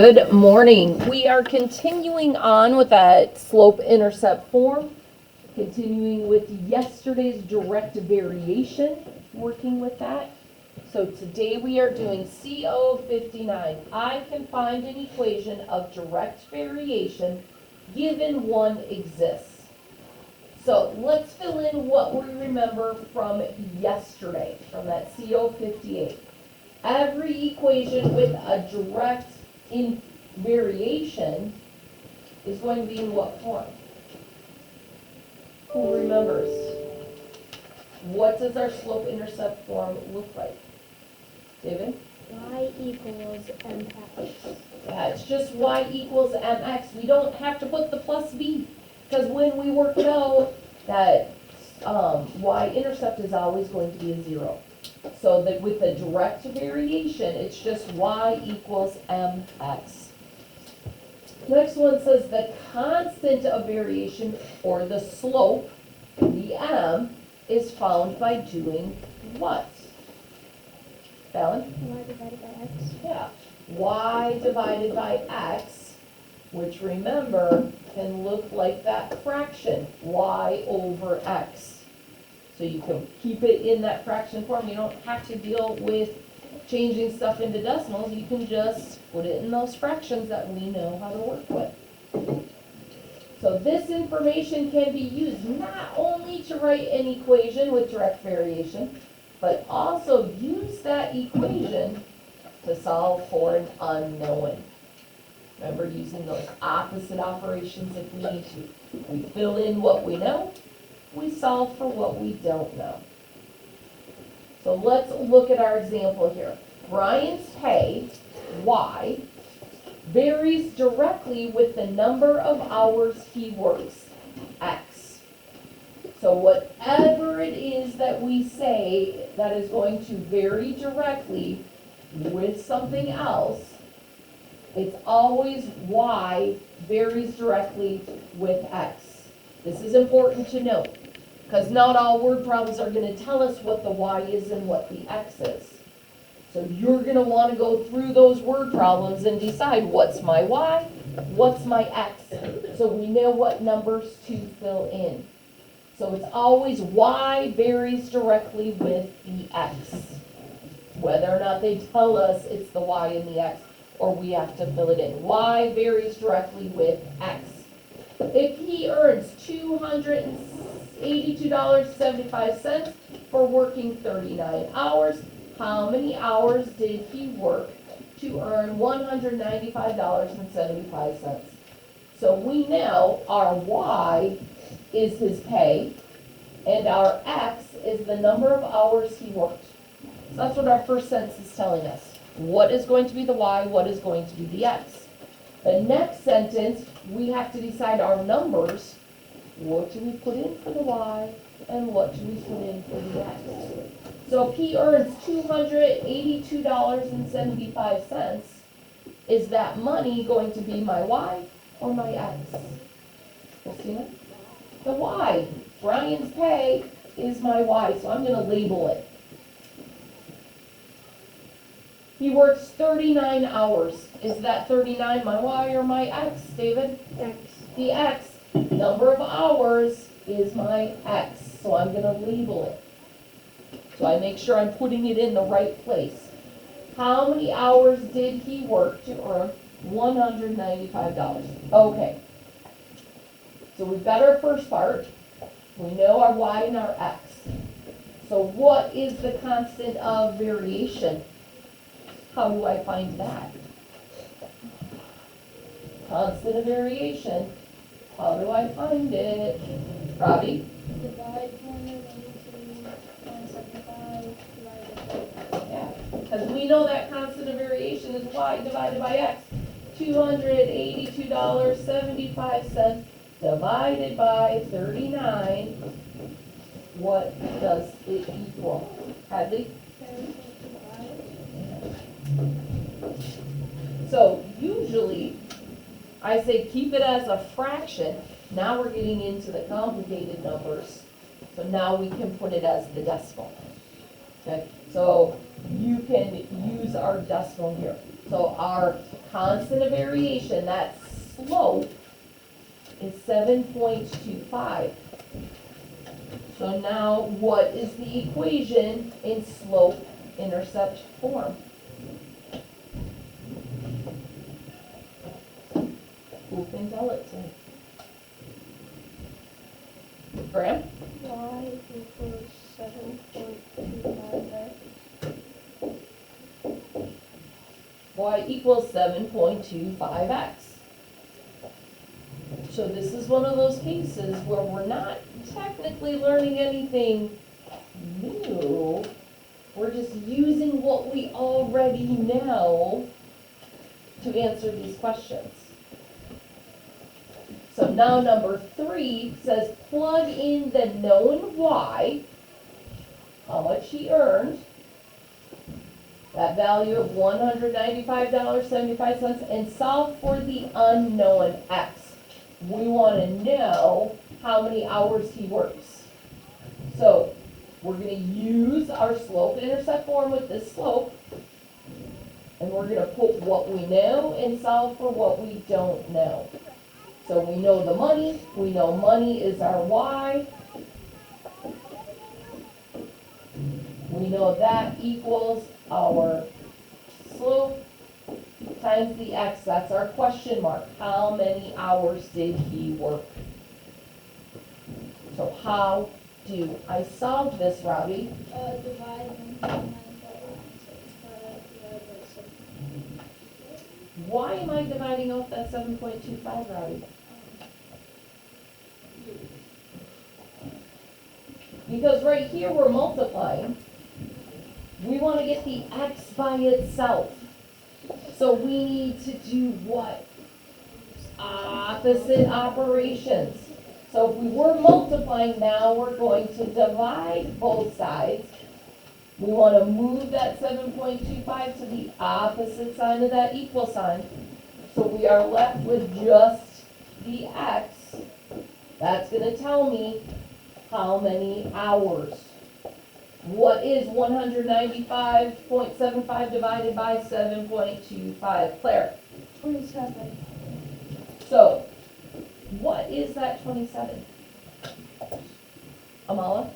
Good morning. We are continuing on with that slope-intercept form, continuing with yesterday's direct variation, working with that. So today we are doing CO59. I can find an equation of direct variation given one exists. So let's fill in what we remember from yesterday, from that CO58. Every equation with a direct in variation is going to be in what form? Who remembers? What does our slope-intercept form look like? David? Y equals mx. Yeah, it's just y equals mx. We don't have to put the plus b, because when we work it out, that y-intercept is always going to be a 0. So that with the direct variation, it's just y equals mx. Next one says the constant of variation, or the slope, the m, is found by doing what? Fallon? Y divided by x. Yeah. Y divided by x, which remember can look like that fraction, y over x. So you can keep it in that fraction form. You don't have to deal with changing stuff into decimals. You can just put it in those fractions that we know how to work with. So this information can be used not only to write an equation with direct variation, but also use that equation to solve for an unknown. Remember, using those opposite operations if we need to. We fill in what we know, we solve for what we don't know. So let's look at our example here. Brian's pay, Y, varies directly with the number of hours he works, X. So whatever it is that we say that is going to vary directly with something else, it's always Y varies directly with X. This is important to note, because not all word problems are going to tell us what the Y is and what the X is. So you're going to want to go through those word problems and decide what's my Y, what's my X, so we know what numbers to fill in. So it's always Y varies directly with the X. Whether or not they tell us it's the Y and the X, or we have to fill it in. Y varies directly with X. If he earns $282.75 for working 39 hours, how many hours did he work to earn $195.75? So we know our Y is his pay, and our X is the number of hours he worked. So that's what our first sentence is telling us. What is going to be the Y, what is going to be the X? The next sentence, we have to decide our numbers. What do we put in for the Y, and what do we put in for the X? So if he earns $282.75, is that money going to be my Y or my X? Christina? The Y. Brian's pay is my Y, so I'm going to label it. He works 39 hours. Is that 39 my Y or my X, David? X. The X, number of hours, is my X. So I'm going to label it. So I make sure I'm putting it in the right place. How many hours did he work to earn $195? Okay. So we've got our first part. We know our Y and our X. So what is the constant of variation? How do I find that? Constant of variation. How do I find it? Robbie? Divide 175 divided by Yeah, because we know that constant of variation is Y divided by X. $282.75 divided by 39. What does it equal? Hadley? So usually, I say keep it as a fraction. Now we're getting into the complicated numbers. So now we can put it as the decimal. Okay, so you can use our decimal here. So our constant of variation, that slope, is 7.25. So now what is the equation in slope-intercept form? Who can tell it to me? Graham? Y equals 7.25x. Y equals 7.25x. So this is one of those cases where we're not technically learning anything new. We're just using what we already know to answer these questions. So now number 3 says plug in the known Y, how much he earned, that value of $195.75, and solve for the unknown X. We want to know how many hours he works. So we're going to use our slope-intercept form with this slope, and we're going to put what we know and solve for what we don't know. So we know the money, we know money is our Y. We know that equals our slope times the X, that's our question mark. How many hours did he work? So how do I solve this, Robbie? Divide 195 by 7. Why am I dividing out that 7.25, Robbie? Because right here we're multiplying. We want to get the X by itself. So we need to do what? Opposite operations. So if we were multiplying, now we're going to divide both sides. We want to move that 7.25 to the opposite side of that equal sign. So we are left with just the X. That's going to tell me how many hours. What is 195.75 divided by 7.25? Claire? 27. So, what is that 27? Amala?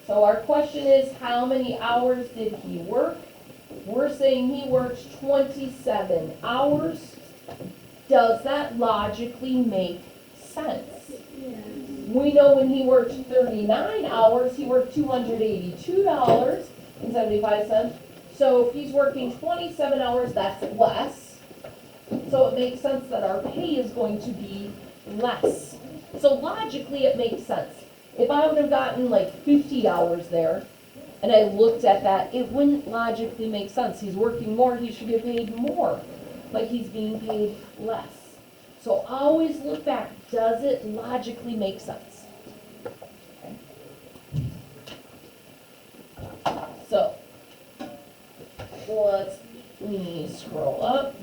So our question is, how many hours did he work? We're saying he works 27 hours. Does that logically make sense? Yeah. We know when he worked 39 hours, he worked $282.75. So if he's working 27 hours, that's less. So it makes sense that our pay is going to be less. So logically, it makes sense. If I would have gotten like 50 hours there, and I looked at that, it wouldn't logically make sense. He's working more, he should get paid more, but he's being paid less. So always look back, does it logically make sense? Okay. So, let me scroll up.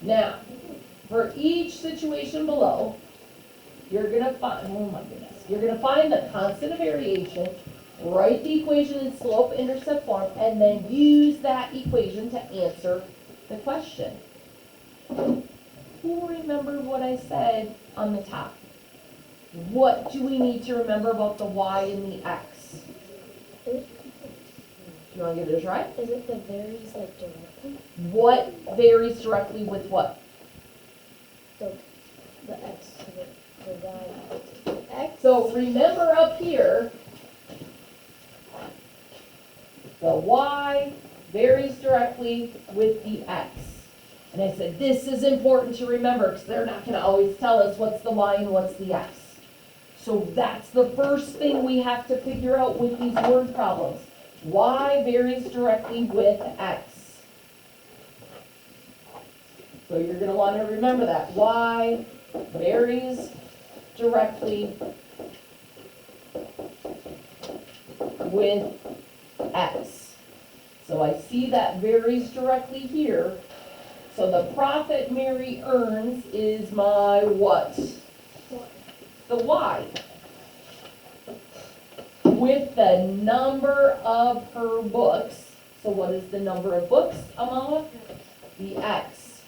Now, for each situation below, you're gonna find, oh my goodness, you're gonna find the constant of variation, write the equation in slope-intercept form, and then use that equation to answer the question. Who remembered what I said on the top? What do we need to remember about the Y and the X? Do you want to give it a try? Is it the varies like directly? What varies directly with what? The X, the Y, the X. So remember up here, the Y varies directly with the X. And I said, this is important to remember because they're not going to always tell us what's the Y and what's the X. So that's the first thing we have to figure out with these word problems. Y varies directly with X. So you're going to want to remember that. Y varies directly with X. So I see that varies directly here. So the profit Mary earns is my what? The Y. with the number of her books. So what is the number of books, Amala? The X.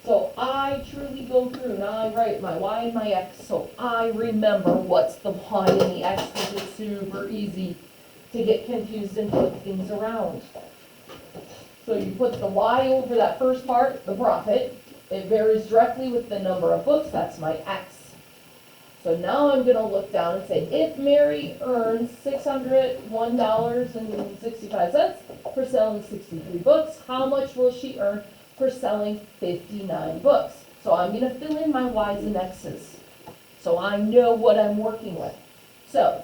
So I truly go through, now I write my Y and my X, so I remember what's the Y and the X, because it's super easy to get confused and flip things around. So you put the Y over that first part, the profit. It varies directly with the number of books, that's my X. So now I'm gonna look down and say, if Mary earns $601.65 for selling 63 books, how much will she earn for selling 59 books? So I'm gonna fill in my Y's and X's, so I know what I'm working with. So,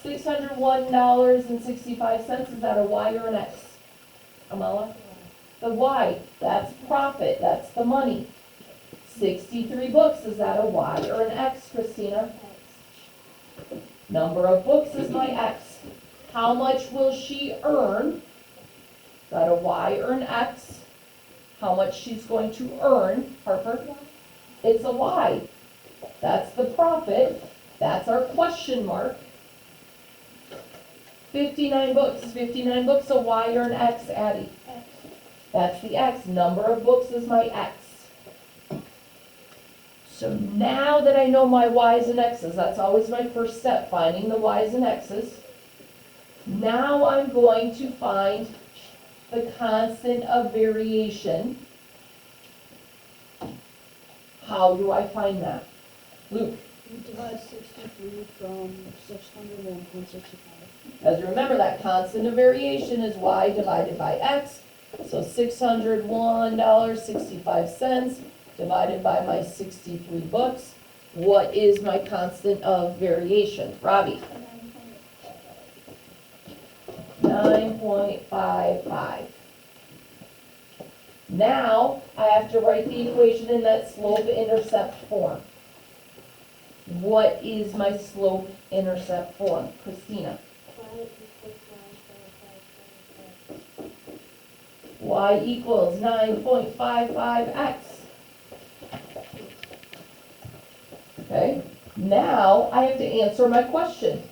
$601.65, is that a Y or an X? Amala? The Y, that's profit, that's the money. 63 books, is that a Y or an X, Christina? Number of books is my X. How much will she earn? Is that a Y or an X? How much she's going to earn, Harper? It's a Y. That's the profit. That's our question mark. 59 books. 59 books, a Y or an X, Addie? That's the X. Number of books is my X. So now that I know my Y's and X's, that's always my first step, finding the Y's and X's. Now I'm going to find the constant of variation. How do I find that? Luke? You divide 63 from 601.65. As you remember, that constant of variation is Y divided by X. So $601.65 divided by my 63 books. What is my constant of variation? Robbie? 9.55. Now, I have to write the equation in that slope-intercept form. What is my slope-intercept form? Christina? Y equals 9.55x. Okay, now I have to answer my question.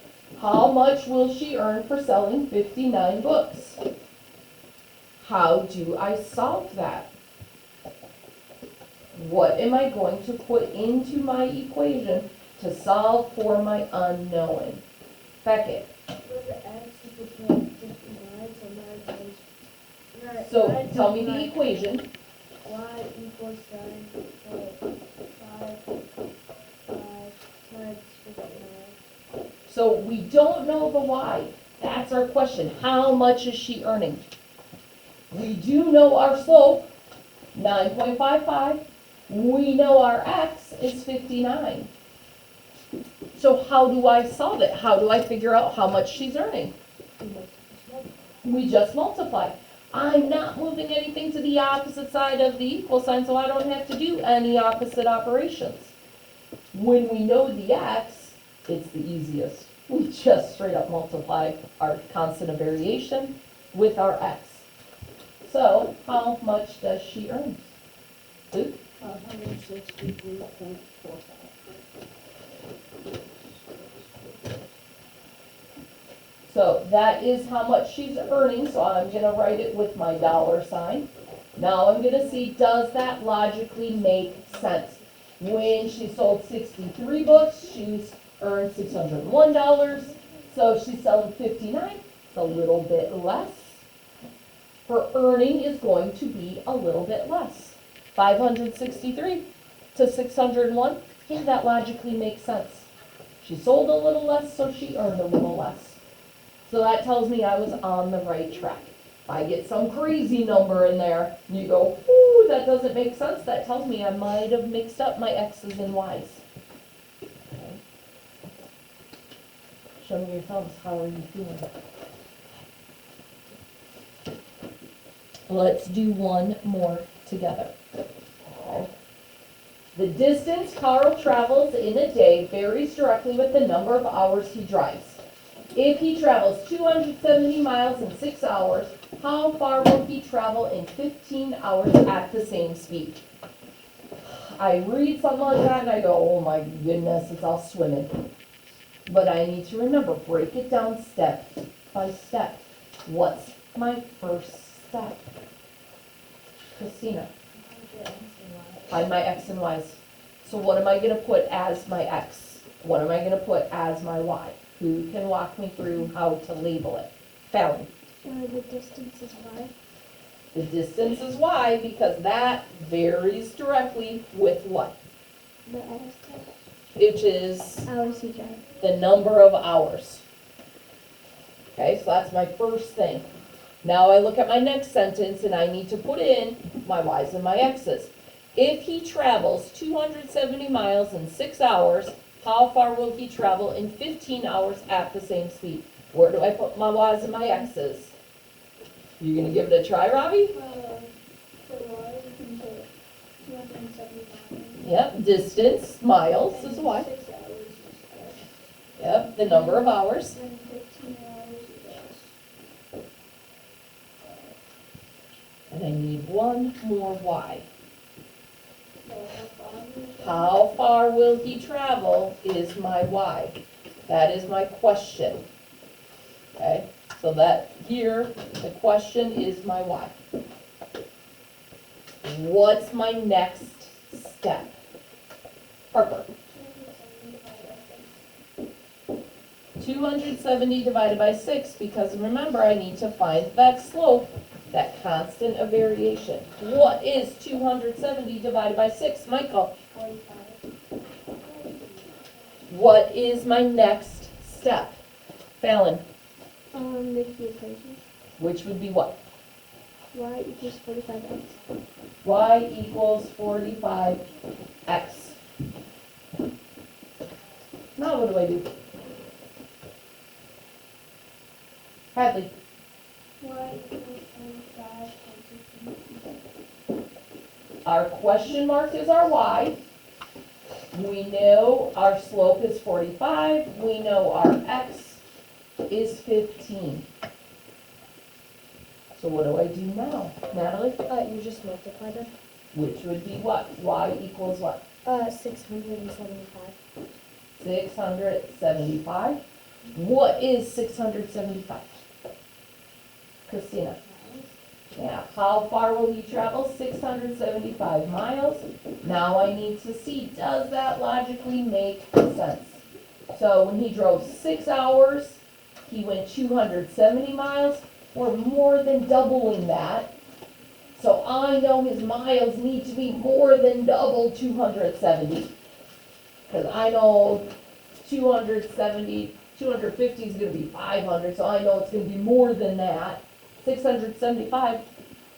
How much will she earn for selling 59 books? How do I solve that? What am I going to put into my equation to solve for my unknown? Beckett. So tell me the equation. Y equals 9.55 times 59. So we don't know the Y. That's our question. How much is she earning? We do know our slope, 9.55. We know our X is 59. So how do I solve it? How do I figure out how much she's earning? We just multiply. I'm not moving anything to the opposite side of the equal sign, so I don't have to do any opposite operations. When we know the X, it's the easiest. We just straight up multiply our constant of variation with our X. So, how much does she earn? Luke? 163.45. So that is how much she's earning, so I'm gonna write it with my dollar sign. Now I'm gonna see, does that logically make sense? When she sold 63 books, she's earned $601. So if she's selling 59, it's a little bit less. Her earning is going to be a little bit less. 563 to 601, yeah, that logically makes sense. She sold a little less, so she earned a little less. So that tells me I was on the right track. If I get some crazy number in there, and you go, ooh, that doesn't make sense, that tells me I might have mixed up my X's and Y's. Okay. Show me your thumbs, how are you feeling? Let's do one more together. Okay. The distance Carl travels in a day varies directly with the number of hours he drives. If he travels 270 miles in 6 hours, how far will he travel in 15 hours at the same speed? I read something like that and I go, oh my goodness, it's all swimming. But I need to remember, break it down step by step. What's my first step? Christina, find my x and y's. So what am I gonna put as my x? What am I gonna put as my y? Who can walk me through how to label it? Fallon. The distance is y. The distance is y because that varies directly with what? The s test. Which is Hours he drive. the number of hours. Okay, so that's my first thing. Now I look at my next sentence and I need to put in my y's and my x's. If he travels 270 miles in 6 hours, how far will he travel in 15 hours at the same speed? Where do I put my y's and my x's? You gonna give it a try, Robbie? For y, you can put 275. Yep, distance, miles is y. 6 hours is s. Yep, the number of hours. And 15 hours is s. And I need one more y. So How far will he travel is my y. That is my question. Okay, so that here, the question is my y. What's my next step? Parker. 270 divided by 6, because remember, I need to find that slope, that constant of variation. What is 270 divided by 6, Michael? 45. What is my next step? Fallon, Make the equation. which would be what? Y equals 45x. Y equals 45x. Now what do I do? Hadley, Y equals 45 times 16. our question mark is our y. We know our slope is 45. We know our x is 15. So what do I do now? Natalie? You just multiply them. Which would be what? Y equals what? 675. 675. What is 675? Christina? Yeah, how far will he travel? 675 miles. Now I need to see, does that logically make sense? So when he drove 6 hours, he went 270 miles. We're more than doubling that. So I know his miles need to be more than double 270. Because I know 270, 250 is going to be 500, so I know it's going to be more than that. 675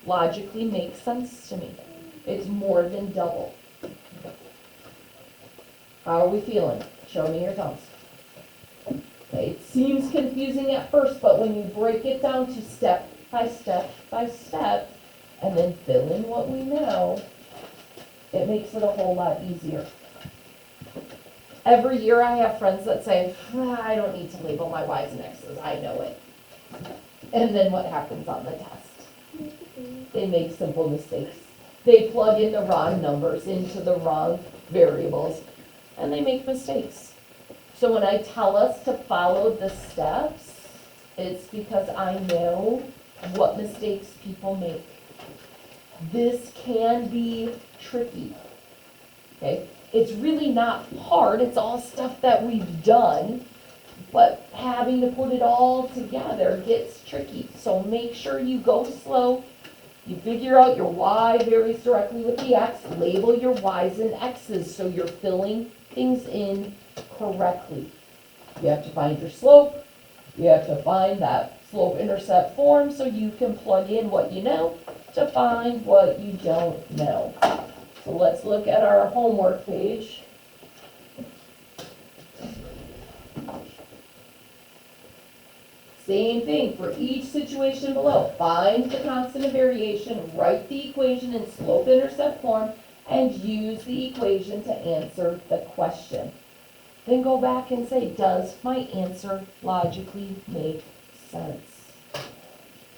logically makes sense to me. It's more than double. How are we feeling? Show me your thumbs. Okay, it seems confusing at first, but when you break it down to step by step by step, and then fill in what we know, it makes it a whole lot easier. Every year I have friends that say, I don't need to label my Y's and X's, I know it. And then what happens on the test? They make simple mistakes. They plug in the wrong numbers into the wrong variables, and they make mistakes. So when I tell us to follow the steps, it's because I know what mistakes people make. This can be tricky, okay? It's really not hard, it's all stuff that we've done, but having to put it all together gets tricky. So make sure you go slow, you figure out your y varies directly with the x, label your y's and x's so you're filling things in correctly. You have to find your slope, you have to find that slope-intercept form so you can plug in what you know to find what you don't know. So let's look at our homework page. Same thing for each situation below. Find the constant of variation, write the equation in slope-intercept form, and use the equation to answer the question. Then go back and say, does my answer logically make sense?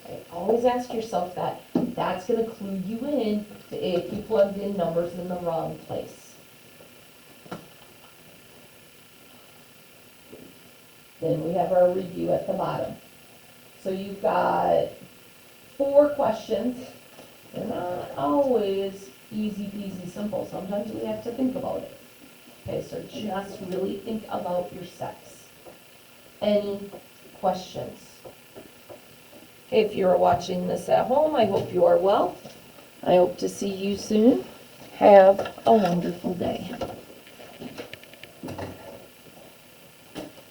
Okay, always ask yourself that. That's going to clue you in to if you plugged in numbers in the wrong place. Then we have our review at the bottom. So you've got 4 questions. They're not always easy peasy simple. Sometimes we have to think about it. Okay, so just really think about your sex. Any questions? If you're watching this at home, I hope you are well. I hope to see you soon. Have a wonderful day.